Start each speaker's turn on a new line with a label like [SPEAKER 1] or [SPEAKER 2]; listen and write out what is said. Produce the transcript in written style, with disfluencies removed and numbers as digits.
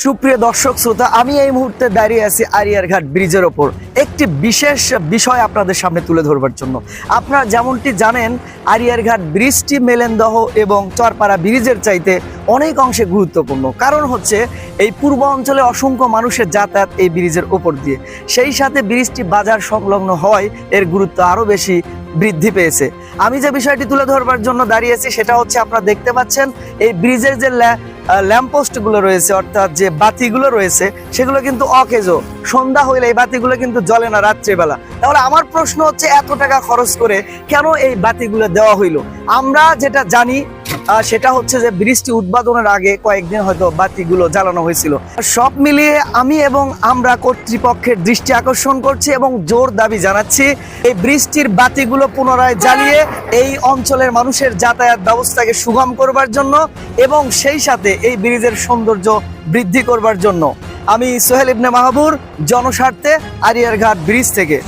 [SPEAKER 1] সুপ্রিয় দর্শক শ্রোতা, আমি এই মুহূর্তে দাঁড়িয়ে আছি আরিয়ারঘাট ব্রিজের ওপর একটি বিশেষ বিষয় আপনাদের সামনে তুলে ধরবার জন্য। আপনারা যেমনটি জানেন, আরিয়ারঘাট ব্রিজটি মেলেন্দহ এবং চরপাড়া ব্রিজের চাইতে অনেক অংশে গুরুত্বপূর্ণ। কারণ হচ্ছে এই পূর্ব অঞ্চলে অসংখ্য মানুষের যাতায়াত এই ব্রিজের ওপর দিয়ে, সেই সাথে ব্রিজটি বাজার সংলগ্ন হওয়ায় এর গুরুত্ব আরও বেশি বৃদ্ধি পেয়েছে। আমি যে বিষয়টি তুলে ধরবার জন্য দাঁড়িয়েছি সেটা হচ্ছে, আপনারা দেখতে পাচ্ছেন এই ব্রিজের যে ল্যাম্পপোস্টগুলো রয়েছে, অর্থাৎ যে বাতিগুলো রয়েছে, সেগুলো কিন্তু অকেজো। সন্ধ্যা হইলে এই বাতিগুলো কিন্তু জ্বলে না রাত্রিবেলা। তাহলে আমার প্রশ্ন হচ্ছে, এত টাকা খরচ করে কেন এই বাতিগুলো দেওয়া হইলো? আমরা যেটা জানি সেটা হচ্ছে যে ব্রিজটি উদ্বোধনের আগে কয়েকদিন হয়তো বাতিগুলো জ্বালানো হয়েছিল। সব মিলিয়ে আমি এবং আমরা কর্তৃপক্ষের দৃষ্টি আকর্ষণ করছি এবং জোর দাবি জানাচ্ছি, এই ব্রিজটির বাতিগুলো পুনরায় জ্বালিয়ে এই অঞ্চলের মানুষের যাতায়াত ব্যবস্থাকে সুগম করবার জন্য এবং সেই সাথে এই ব্রিজের সৌন্দর্য বৃদ্ধি করবার জন্য। আমি সোহেল ইবনে মাহবুর, জনস্বার্থে, আরিয়ারঘাট ব্রিজ থেকে।